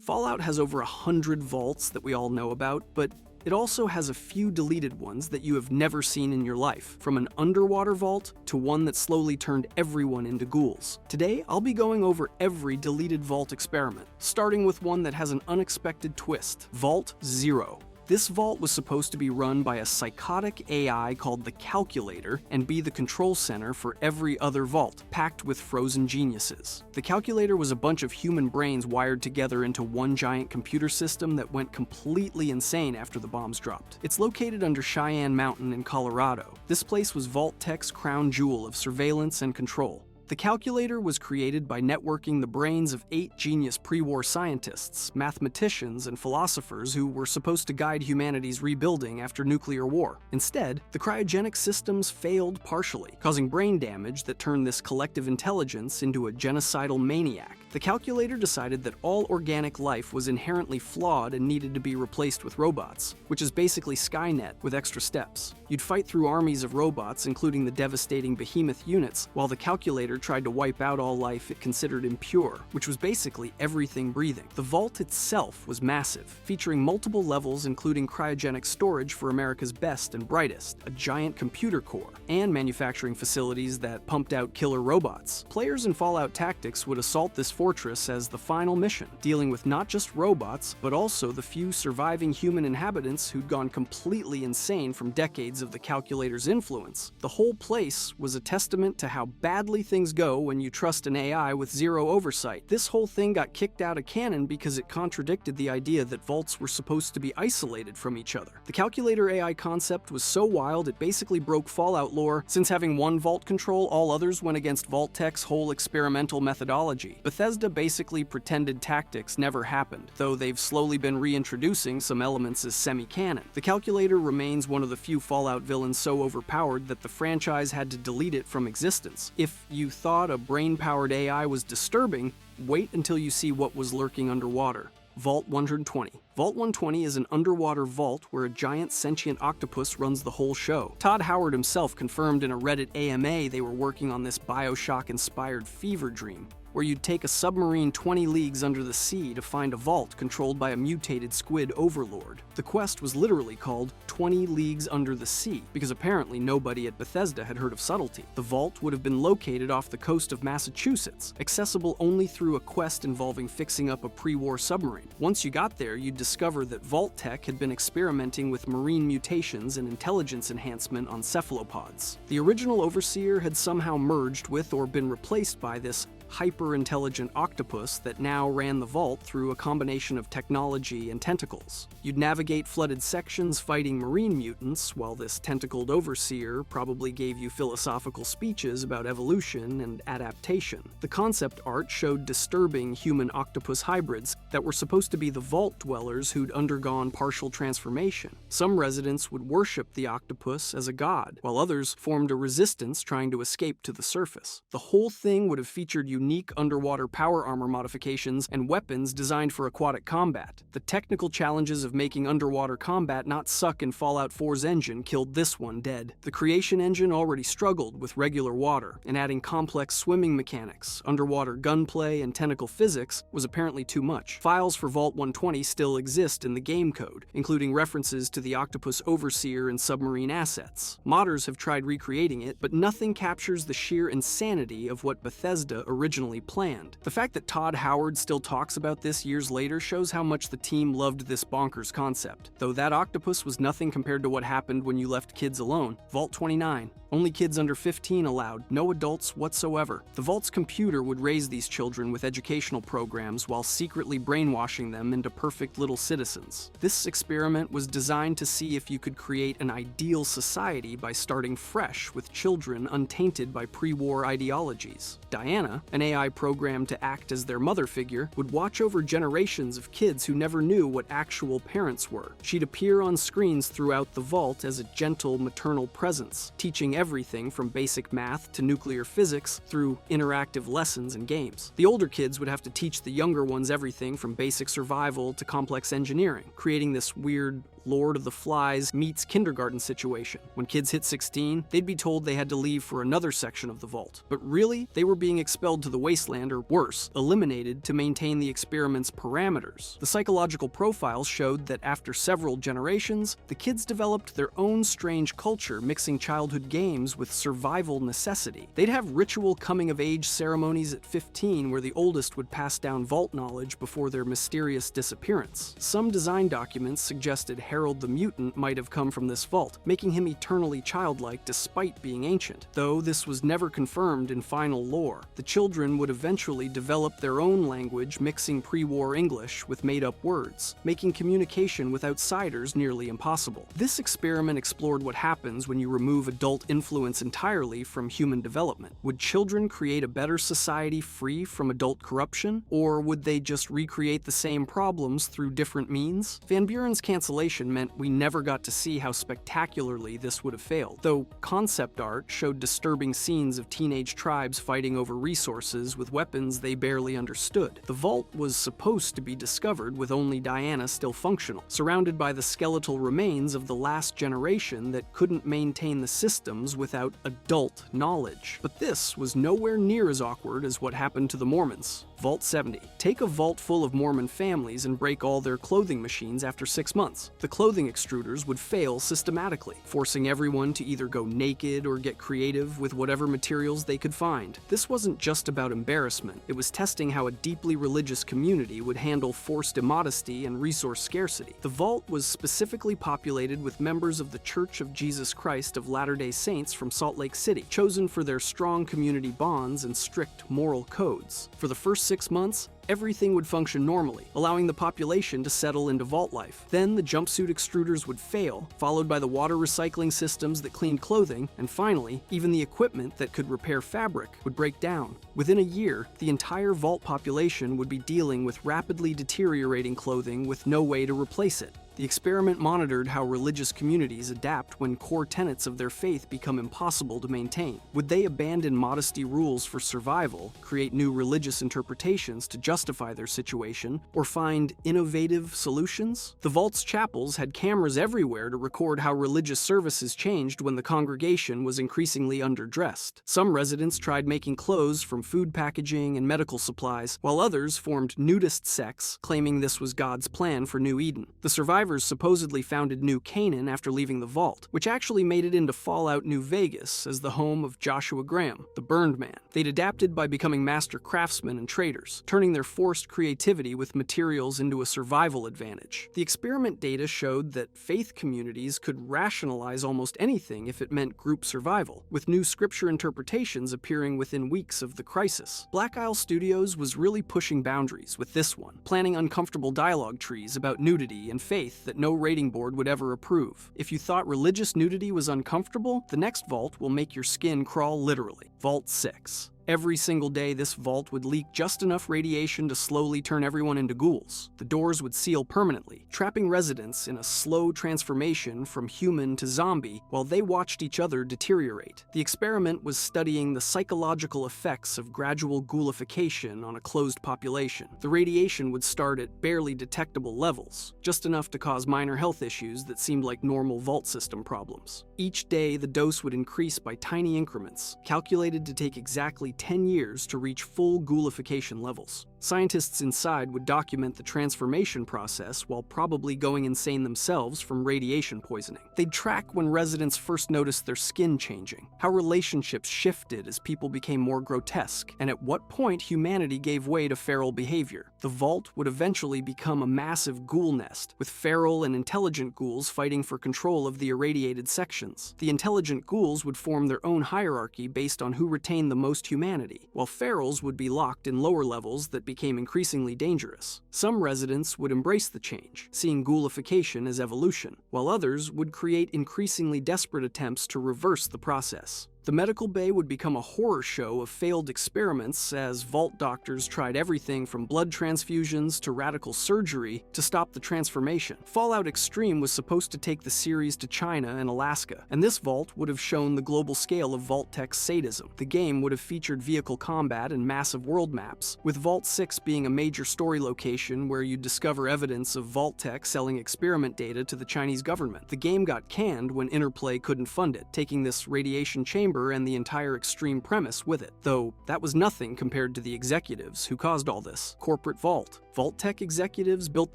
Fallout has over 100 vaults that we all know about, but it also has a few deleted ones that you have never seen in your life, from an underwater vault to one that slowly turned everyone into ghouls. Today, I'll be going over every deleted vault experiment, starting with one that has an unexpected twist, Vault Zero. This vault was supposed to be run by a psychotic AI called the Calculator and be the control center for every other vault, packed with frozen geniuses. The Calculator was a bunch of human brains wired together into one giant computer system that went completely insane after the bombs dropped. It's located under Cheyenne Mountain in Colorado. This place was Vault-Tec's crown jewel of surveillance and control. The Calculator was created by networking the brains of 8 genius pre-war scientists, mathematicians, and philosophers who were supposed to guide humanity's rebuilding after nuclear war. Instead, the cryogenic systems failed partially, causing brain damage that turned this collective intelligence into a genocidal maniac. The Calculator decided that all organic life was inherently flawed and needed to be replaced with robots, which is basically Skynet with extra steps. You'd fight through armies of robots, including the devastating behemoth units, while the Calculator tried to wipe out all life it considered impure, which was basically everything breathing. The vault itself was massive, featuring multiple levels including cryogenic storage for America's best and brightest, a giant computer core, and manufacturing facilities that pumped out killer robots. Players in Fallout Tactics would assault this fortress as the final mission, dealing with not just robots, but also the few surviving human inhabitants who'd gone completely insane from decades of the Calculator's influence. The whole place was a testament to how badly things go when you trust an AI with zero oversight. This whole thing got kicked out of canon because it contradicted the idea that vaults were supposed to be isolated from each other. The Calculator AI concept was so wild it basically broke Fallout lore, since having one vault control all others went against Vault-Tec's whole experimental methodology. Bethesda basically pretended Tactics never happened, though they've slowly been reintroducing some elements as semi-canon. The Calculator remains one of the few Fallout villains so overpowered that the franchise had to delete it from existence. If you thought a brain-powered AI was disturbing, wait until you see what was lurking underwater. Vault 120. Vault 120 is an underwater vault where a giant sentient octopus runs the whole show. Todd Howard himself confirmed in a Reddit AMA they were working on this BioShock-inspired fever dream, where you'd take a submarine 20 leagues under the sea to find a vault controlled by a mutated squid overlord. The quest was literally called 20 Leagues Under the Sea, because apparently nobody at Bethesda had heard of Subtlety. The vault would have been located off the coast of Massachusetts, accessible only through a quest involving fixing up a pre-war submarine. Once you got there, you'd discover that Vault-Tec had been experimenting with marine mutations and intelligence enhancement on cephalopods. The original overseer had somehow merged with or been replaced by this hyper-intelligent octopus that now ran the vault through a combination of technology and tentacles. You'd navigate flooded sections fighting marine mutants, while this tentacled overseer probably gave you philosophical speeches about evolution and adaptation. The concept art showed disturbing human-octopus hybrids that were supposed to be the vault dwellers who'd undergone partial transformation. Some residents would worship the octopus as a god, while others formed a resistance trying to escape to the surface. The whole thing would have featured unique underwater power armor modifications and weapons designed for aquatic combat. The technical challenges of making underwater combat not suck in Fallout 4's engine killed this one dead. The Creation engine already struggled with regular water, and adding complex swimming mechanics, underwater gunplay, and tentacle physics was apparently too much. Files for Vault 120 still exist in the game code, including references to the Octopus Overseer and submarine assets. Modders have tried recreating it, but nothing captures the sheer insanity of what Bethesda originally planned. The fact that Todd Howard still talks about this years later shows how much the team loved this bonkers concept, though that octopus was nothing compared to what happened when you left kids alone. Vault 29. Only kids under 15 allowed, no adults whatsoever. The Vault's computer would raise these children with educational programs while secretly brainwashing them into perfect little citizens. This experiment was designed to see if you could create an ideal society by starting fresh with children untainted by pre-war ideologies. Diana, an AI programmed to act as their mother figure, would watch over generations of kids who never knew what actual parents were. She'd appear on screens throughout the vault as a gentle maternal presence, teaching everything from basic math to nuclear physics through interactive lessons and games. The older kids would have to teach the younger ones everything from basic survival to complex engineering, creating this weird Lord of the Flies meets kindergarten situation. When kids hit 16, they'd be told they had to leave for another section of the vault. But really, they were being expelled to the wasteland, or worse, eliminated to maintain the experiment's parameters. The psychological profiles showed that after several generations, the kids developed their own strange culture, mixing childhood games with survival necessity. They'd have ritual coming-of-age ceremonies at 15 where the oldest would pass down vault knowledge before their mysterious disappearance. Some design documents suggested Harold the Mutant might have come from this vault, making him eternally childlike despite being ancient. Though this was never confirmed in final lore, the children would eventually develop their own language, mixing pre-war English with made-up words, making communication with outsiders nearly impossible. This experiment explored what happens when you remove adult influence entirely from human development. Would children create a better society free from adult corruption, or would they just recreate the same problems through different means? Van Buren's cancellation meant we never got to see how spectacularly this would have failed, though concept art showed disturbing scenes of teenage tribes fighting over resources with weapons they barely understood. The vault was supposed to be discovered with only Diana still functional, surrounded by the skeletal remains of the last generation that couldn't maintain the systems without adult knowledge. But this was nowhere near as awkward as what happened to the Mormons. Vault 70. Take a vault full of Mormon families and break all their clothing machines after 6 months. The clothing extruders would fail systematically, forcing everyone to either go naked or get creative with whatever materials they could find. This wasn't just about embarrassment, it was testing how a deeply religious community would handle forced immodesty and resource scarcity. The vault was specifically populated with members of the Church of Jesus Christ of Latter-day Saints from Salt Lake City, chosen for their strong community bonds and strict moral codes. For the first 6 months, everything would function normally, allowing the population to settle into vault life. Then the jumpsuit extruders would fail, followed by the water recycling systems that cleaned clothing, and finally, even the equipment that could repair fabric would break down. Within a year, the entire vault population would be dealing with rapidly deteriorating clothing with no way to replace it. The experiment monitored how religious communities adapt when core tenets of their faith become impossible to maintain. Would they abandon modesty rules for survival, create new religious interpretations to justify their situation, or find innovative solutions? The vault's chapels had cameras everywhere to record how religious services changed when the congregation was increasingly underdressed. Some residents tried making clothes from food packaging and medical supplies, while others formed nudist sects, claiming this was God's plan for New Eden. The survivors supposedly founded New Canaan after leaving the vault, which actually made it into Fallout New Vegas as the home of Joshua Graham, the Burned Man. They'd adapted by becoming master craftsmen and traders, turning their forced creativity with materials into a survival advantage. The experiment data showed that faith communities could rationalize almost anything if it meant group survival, with new scripture interpretations appearing within weeks of the crisis. Black Isle Studios was really pushing boundaries with this one, planning uncomfortable dialogue trees about nudity and faith that no rating board would ever approve. If you thought religious nudity was uncomfortable, the next vault will make your skin crawl literally. Vault 6. Every single day, this vault would leak just enough radiation to slowly turn everyone into ghouls. The doors would seal permanently, trapping residents in a slow transformation from human to zombie while they watched each other deteriorate. The experiment was studying the psychological effects of gradual ghoulification on a closed population. The radiation would start at barely detectable levels, just enough to cause minor health issues that seemed like normal vault system problems. Each day, the dose would increase by tiny increments, calculated to take exactly 10 years to reach full ghoulification levels. Scientists inside would document the transformation process while probably going insane themselves from radiation poisoning. They'd track when residents first noticed their skin changing, how relationships shifted as people became more grotesque, and at what point humanity gave way to feral behavior. The vault would eventually become a massive ghoul nest, with feral and intelligent ghouls fighting for control of the irradiated sections. The intelligent ghouls would form their own hierarchy based on who retained the most humanity, while ferals would be locked in lower levels that became increasingly dangerous. Some residents would embrace the change, seeing ghoulification as evolution, while others would create increasingly desperate attempts to reverse the process. The medical bay would become a horror show of failed experiments as vault doctors tried everything from blood transfusions to radical surgery to stop the transformation. Fallout Extreme was supposed to take the series to China and Alaska, and this vault would have shown the global scale of Vault-Tech's sadism. The game would have featured vehicle combat and massive world maps, with Vault 6 being a major story location where you'd discover evidence of Vault-Tech selling experiment data to the Chinese government. The game got canned when Interplay couldn't fund it, taking this radiation chamber and the entire Extreme premise with it, though that was nothing compared to the executives who caused all this. Corporate Vault. Vault-Tech executives built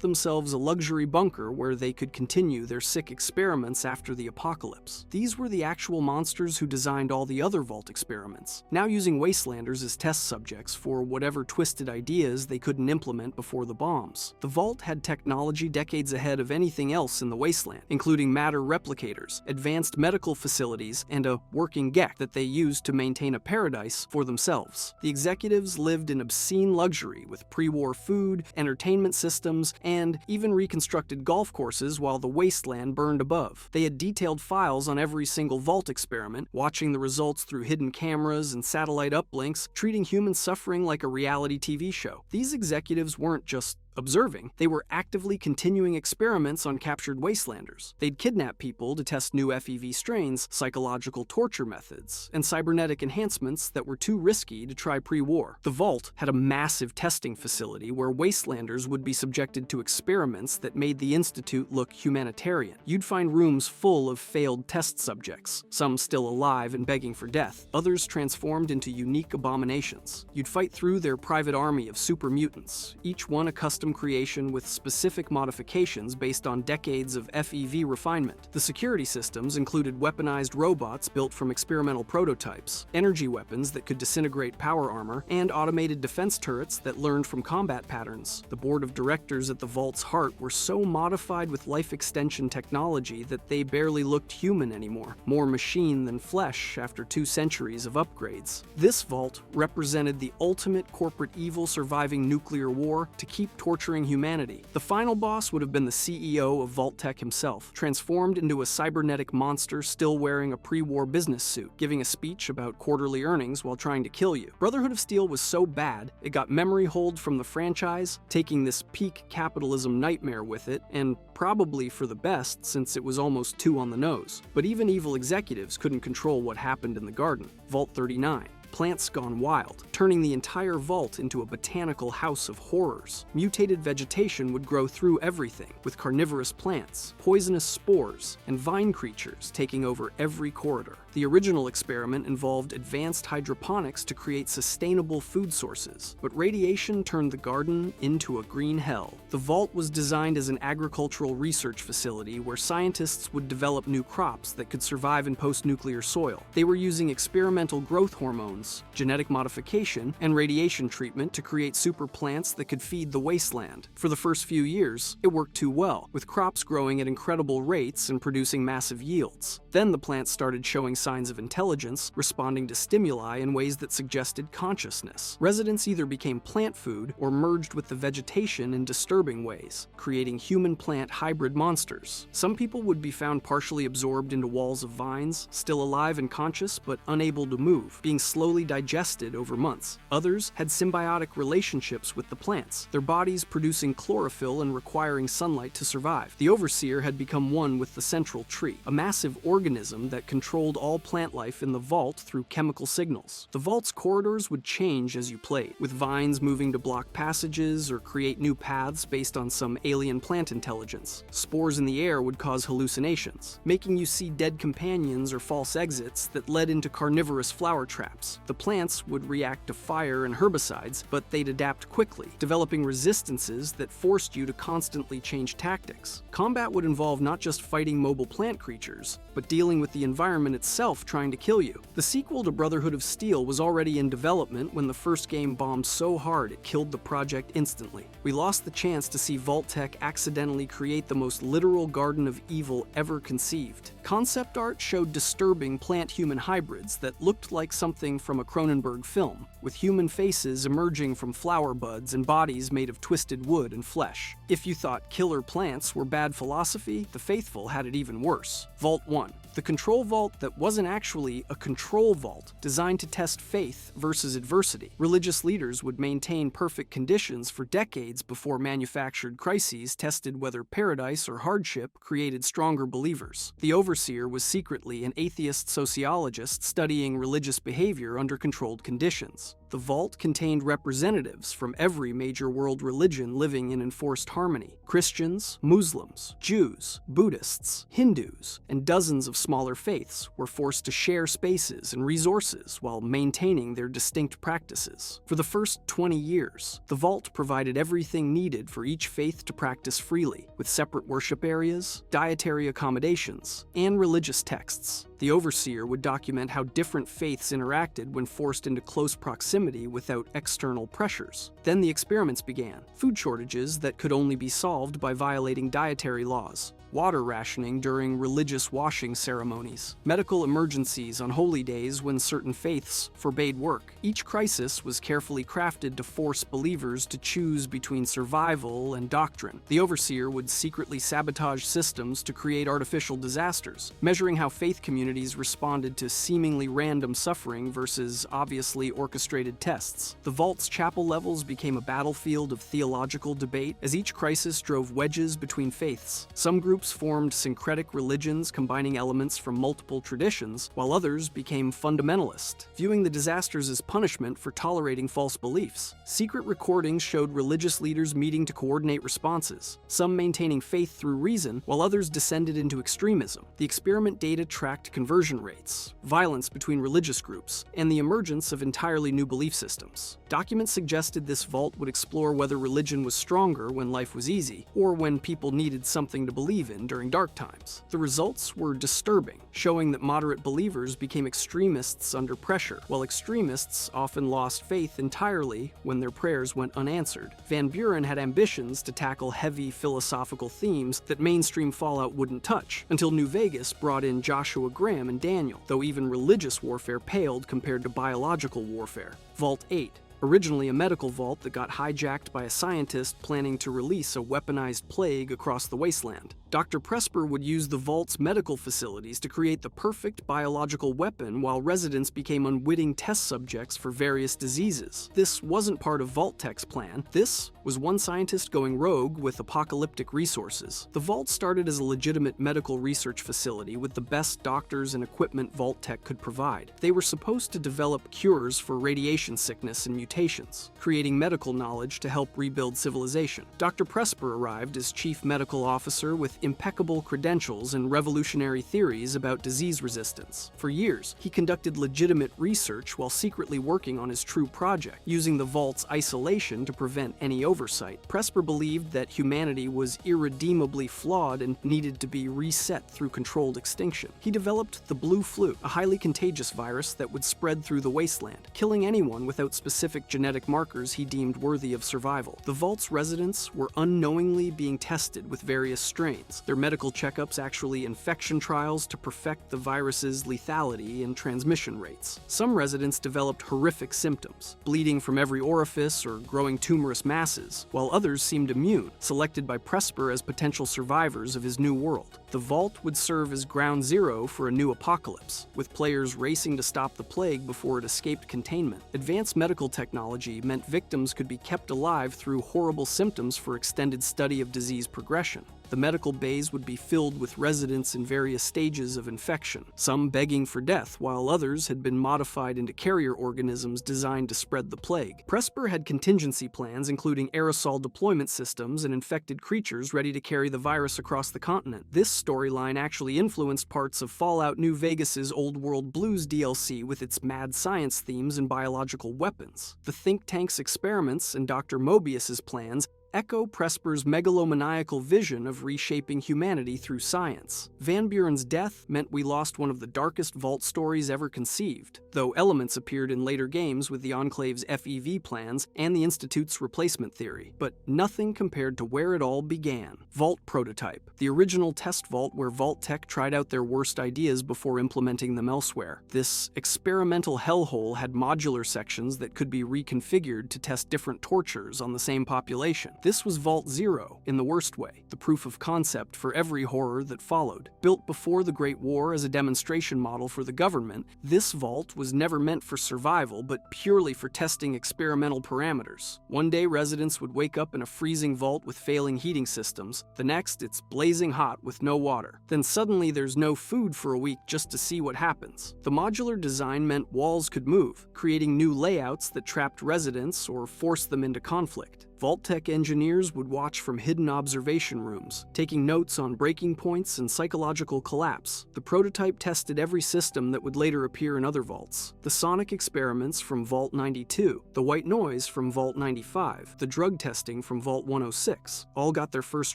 themselves a luxury bunker where they could continue their sick experiments after the apocalypse. These were the actual monsters who designed all the other Vault experiments, now using Wastelanders as test subjects for whatever twisted ideas they couldn't implement before the bombs. The Vault had technology decades ahead of anything else in the Wasteland, including matter replicators, advanced medical facilities, and a working Gek that they used to maintain a paradise for themselves. The executives lived in obscene luxury with pre-war food, entertainment systems, and even reconstructed golf courses while the wasteland burned above. They had detailed files on every single Vault experiment, watching the results through hidden cameras and satellite uplinks, treating human suffering like a reality TV show. These executives weren't just observing, they were actively continuing experiments on captured Wastelanders. They'd kidnap people to test new FEV strains, psychological torture methods, and cybernetic enhancements that were too risky to try pre-war. The Vault had a massive testing facility where Wastelanders would be subjected to experiments that made the Institute look humanitarian. You'd find rooms full of failed test subjects, some still alive and begging for death, others transformed into unique abominations. You'd fight through their private army of super mutants, each one a custom creation with specific modifications based on decades of FEV refinement. The security systems included weaponized robots built from experimental prototypes, energy weapons that could disintegrate power armor, and automated defense turrets that learned from combat patterns. The board of directors at the Vault's heart were so modified with life extension technology that they barely looked human anymore, more machine than flesh after 2 centuries of upgrades. This Vault represented the ultimate corporate evil surviving nuclear war to keep torturing humanity. The final boss would have been the CEO of Vault-Tech himself, transformed into a cybernetic monster still wearing a pre-war business suit, giving a speech about quarterly earnings while trying to kill you. Brotherhood of Steel was so bad, it got memory hold from the franchise, taking this peak capitalism nightmare with it, and probably for the best since it was almost too on the nose. But even evil executives couldn't control what happened in the garden. Vault 39. Plants gone wild, turning the entire vault into a botanical house of horrors. Mutated vegetation would grow through everything, with carnivorous plants, poisonous spores, and vine creatures taking over every corridor. The original experiment involved advanced hydroponics to create sustainable food sources, but radiation turned the garden into a green hell. The vault was designed as an agricultural research facility where scientists would develop new crops that could survive in post-nuclear soil. They were using experimental growth hormones, genetic modification, and radiation treatment to create super plants that could feed the wasteland. For the first few years, it worked too well, with crops growing at incredible rates and producing massive yields. Then the plants started showing signs of intelligence, responding to stimuli in ways that suggested consciousness. Residents either became plant food or merged with the vegetation in disturbing ways, creating human-plant hybrid monsters. Some people would be found partially absorbed into walls of vines, still alive and conscious but unable to move, being slowly digested over months. Others had symbiotic relationships with the plants, their bodies producing chlorophyll and requiring sunlight to survive. The Overseer had become one with the central tree, a massive organism that controlled all plant life in the vault through chemical signals. The vault's corridors would change as you played, with vines moving to block passages or create new paths based on some alien plant intelligence. Spores in the air would cause hallucinations, making you see dead companions or false exits that led into carnivorous flower traps. The plants would react to fire and herbicides, but they'd adapt quickly, developing resistances that forced you to constantly change tactics. Combat would involve not just fighting mobile plant creatures, but dealing with the environment itself trying to kill you. The sequel to Brotherhood of Steel was already in development when the first game bombed so hard it killed the project instantly. We lost the chance to see Vault-Tech accidentally create the most literal garden of evil ever conceived. Concept art showed disturbing plant-human hybrids that looked like something from from a Cronenberg film, with human faces emerging from flower buds and bodies made of twisted wood and flesh. If you thought killer plants were bad philosophy, the faithful had it even worse. Vault 1. The control vault that wasn't actually a control vault, designed to test faith versus adversity. Religious leaders would maintain perfect conditions for decades before manufactured crises tested whether paradise or hardship created stronger believers. The overseer was secretly an atheist sociologist studying religious behavior under controlled conditions. The vault contained representatives from every major world religion living in enforced harmony: Christians, Muslims, Jews, Buddhists, Hindus, and dozens of smaller faiths were forced to share spaces and resources while maintaining their distinct practices. For the first 20 years, the vault provided everything needed for each faith to practice freely, with separate worship areas, dietary accommodations, and religious texts. The overseer would document how different faiths interacted when forced into close proximity without external pressures. Then the experiments began: food shortages that could only be solved by violating dietary laws, water rationing during religious washing ceremonies, medical emergencies on holy days when certain faiths forbade work. Each crisis was carefully crafted to force believers to choose between survival and doctrine. The overseer would secretly sabotage systems to create artificial disasters, measuring how faith communities responded to seemingly random suffering versus obviously orchestrated tests. The vault's chapel levels became a battlefield of theological debate as each crisis drove wedges between faiths. Some groups formed syncretic religions combining elements from multiple traditions, while others became fundamentalist, viewing the disasters as punishment for tolerating false beliefs. Secret recordings showed religious leaders meeting to coordinate responses, some maintaining faith through reason, while others descended into extremism. The experiment data tracked conversion rates, violence between religious groups, and the emergence of entirely new belief systems. Documents suggested this vault would explore whether religion was stronger when life was easy, or when people needed something to believe in during dark times. The results were disturbing, showing that moderate believers became extremists under pressure, while extremists often lost faith entirely when their prayers went unanswered. Van Buren had ambitions to tackle heavy philosophical themes that mainstream Fallout wouldn't touch, until New Vegas brought in Joshua Graham and Daniel, though even religious warfare paled compared to biological warfare. Vault 8. Originally a medical vault that got hijacked by a scientist planning to release a weaponized plague across the wasteland. Dr. Presper would use the vault's medical facilities to create the perfect biological weapon while residents became unwitting test subjects for various diseases. This wasn't part of Vault-Tech's plan. This was one scientist going rogue with apocalyptic resources. The vault started as a legitimate medical research facility with the best doctors and equipment Vault-Tech could provide. They were supposed to develop cures for radiation sickness and mutations, creating medical knowledge to help rebuild civilization. Dr. Presper arrived as chief medical officer with impeccable credentials and revolutionary theories about disease resistance. For years, he conducted legitimate research while secretly working on his true project, using the vault's isolation to prevent any oversight. Presper believed that humanity was irredeemably flawed and needed to be reset through controlled extinction. He developed the Blue Flu, a highly contagious virus that would spread through the wasteland, killing anyone without specific genetic markers he deemed worthy of survival. The vault's residents were unknowingly being tested with various strains, their medical checkups actually infection trials to perfect the virus's lethality and transmission rates. Some residents developed horrific symptoms, bleeding from every orifice or growing tumorous masses, while others seemed immune, selected by Presper as potential survivors of his new world. The vault would serve as ground zero for a new apocalypse, with players racing to stop the plague before it escaped containment. Advanced medical technology meant victims could be kept alive through horrible symptoms for extended study of disease progression. The medical bays would be filled with residents in various stages of infection, some begging for death, while others had been modified into carrier organisms designed to spread the plague. Presper had contingency plans including aerosol deployment systems and infected creatures ready to carry the virus across the continent. This storyline actually influenced parts of Fallout New Vegas's Old World Blues DLC with its mad science themes and biological weapons. The think tank's experiments and Dr. Mobius's plans echo Presper's megalomaniacal vision of reshaping humanity through science. Van Buren's death meant we lost one of the darkest Vault stories ever conceived, though elements appeared in later games with the Enclave's FEV plans and the Institute's replacement theory. But nothing compared to where it all began. Vault Prototype, the original test vault where Vault-Tec tried out their worst ideas before implementing them elsewhere. This experimental hellhole had modular sections that could be reconfigured to test different tortures on the same population. This was Vault Zero, in the worst way, the proof of concept for every horror that followed. Built before the Great War as a demonstration model for the government, this vault was never meant for survival, but purely for testing experimental parameters. One day, residents would wake up in a freezing vault with failing heating systems. The next, it's blazing hot with no water. Then suddenly there's no food for a week just to see what happens. The modular design meant walls could move, creating new layouts that trapped residents or forced them into conflict. Vault-Tec engineers would watch from hidden observation rooms, taking notes on breaking points and psychological collapse. The prototype tested every system that would later appear in other vaults. The sonic experiments from Vault 92, the white noise from Vault 95, the drug testing from Vault 106, all got their first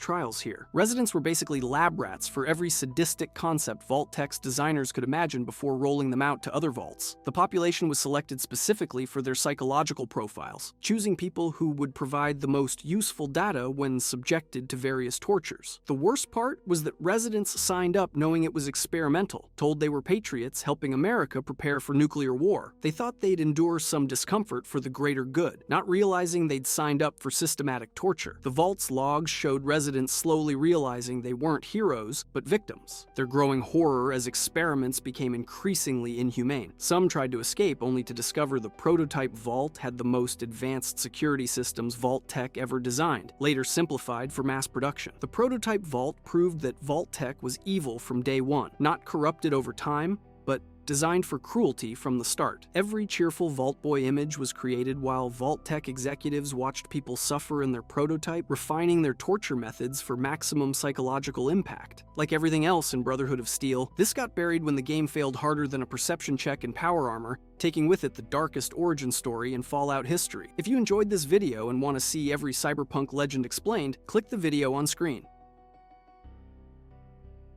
trials here. Residents were basically lab rats for every sadistic concept Vault-Tec's designers could imagine before rolling them out to other vaults. The population was selected specifically for their psychological profiles, choosing people who would provide the most useful data when subjected to various tortures. The worst part was that residents signed up knowing it was experimental, told they were patriots helping America prepare for nuclear war. They thought they'd endure some discomfort for the greater good, not realizing they'd signed up for systematic torture. The vault's logs showed residents slowly realizing they weren't heroes, but victims. Their growing horror as experiments became increasingly inhumane. Some tried to escape only to discover the prototype vault had the most advanced security systems Vault-Tec ever designed, later simplified for mass production. The prototype vault proved that Vault-Tec was evil from day one, not corrupted over time, but designed for cruelty from the start. Every cheerful Vault Boy image was created while Vault-Tec executives watched people suffer in their prototype, refining their torture methods for maximum psychological impact. Like everything else in Brotherhood of Steel, this got buried when the game failed harder than a perception check in power armor, taking with it the darkest origin story in Fallout history. If you enjoyed this video and want to see every cyberpunk legend explained, click the video on screen.